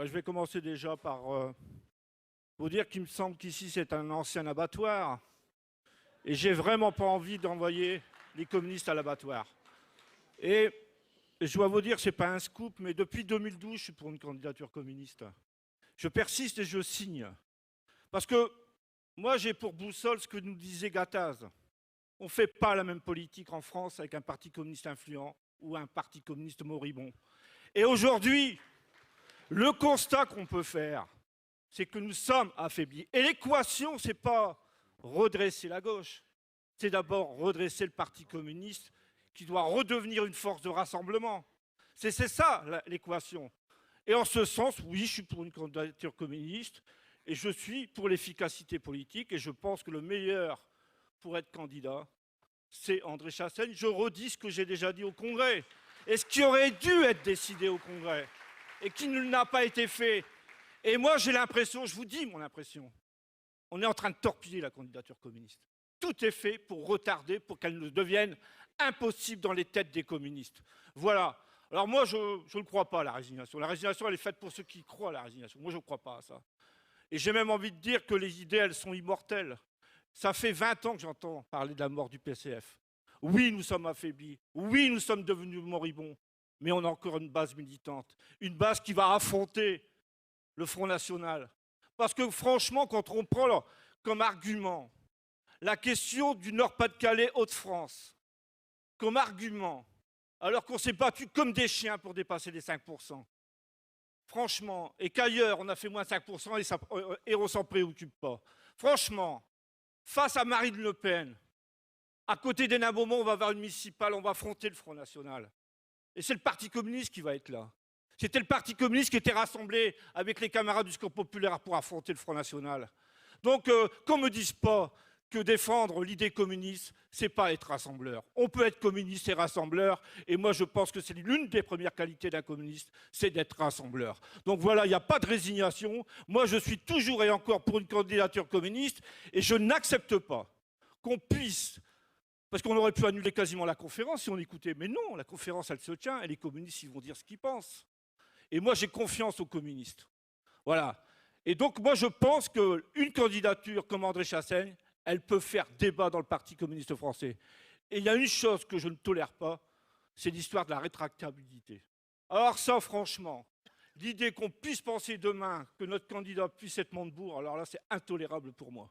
Je vais commencer déjà par vous dire qu'il me semble qu'ici c'est un ancien abattoir et j'ai vraiment pas envie d'envoyer les communistes à l'abattoir. Et je dois vous dire, c'est pas un scoop, mais depuis 2012, je suis pour une candidature communiste. Je persiste et je signe. Parce que moi, j'ai pour boussole ce que nous disait Gattaz. On ne fait pas la même politique en France avec un parti communiste influent ou un parti communiste moribond. Et aujourd'hui, le constat qu'on peut faire, c'est que nous sommes affaiblis. Et l'équation, ce n'est pas redresser la gauche, c'est d'abord redresser le Parti communiste qui doit redevenir une force de rassemblement. C'est ça l'équation. Et en ce sens, oui, je suis pour une candidature communiste et je suis pour l'efficacité politique et je pense que le meilleur pour être candidat, c'est André Chassaigne. Je redis ce que j'ai déjà dit au Congrès et ce qui aurait dû être décidé au Congrès et qui n'a pas été fait. Et moi, j'ai l'impression, je vous dis mon impression, on est en train de torpiller la candidature communiste. Tout est fait pour retarder, pour qu'elle ne devienne impossible dans les têtes des communistes. Voilà. Alors moi, je ne crois pas à la résignation. La résignation, elle est faite pour ceux qui croient à la résignation. Moi, je ne crois pas à ça. Et j'ai même envie de dire que les idées, elles sont immortelles. Ça fait 20 ans que j'entends parler de la mort du PCF. Oui, nous sommes affaiblis. Oui, nous sommes devenus moribonds. Mais on a encore une base militante. Une base qui va affronter le Front National. Parce que franchement, quand on prend comme argument la question du Nord-Pas-de-Calais, Hauts-de-France, comme argument, alors qu'on s'est battu comme des chiens pour dépasser les 5%, franchement, et qu'ailleurs on a fait moins de 5% et on s'en préoccupe pas. Franchement, face à Marine Le Pen, à côté d'Hénin Beaumont, on va avoir une municipale, on va affronter le Front National. Et c'est le Parti communiste qui va être là. C'était le Parti communiste qui était rassemblé avec les camarades du Secours populaire pour affronter le Front National. Donc, qu'on ne me dise pas que défendre l'idée communiste, c'est pas être rassembleur. On peut être communiste et rassembleur, et moi je pense que c'est l'une des premières qualités d'un communiste, c'est d'être rassembleur. Donc voilà, il n'y a pas de résignation. Moi je suis toujours et encore pour une candidature communiste, et je n'accepte pas qu'on puisse, parce qu'on aurait pu annuler quasiment la conférence si on écoutait, mais non, la conférence elle se tient, et les communistes ils vont dire ce qu'ils pensent. Et moi j'ai confiance aux communistes. Voilà. Et donc moi je pense qu'une candidature comme André Chassaigne, elle peut faire débat dans le Parti communiste français. Et il y a une chose que je ne tolère pas, c'est l'histoire de la rétractabilité. Alors ça, franchement, l'idée qu'on puisse penser demain que notre candidat puisse être Montebourg, alors là, c'est intolérable pour moi.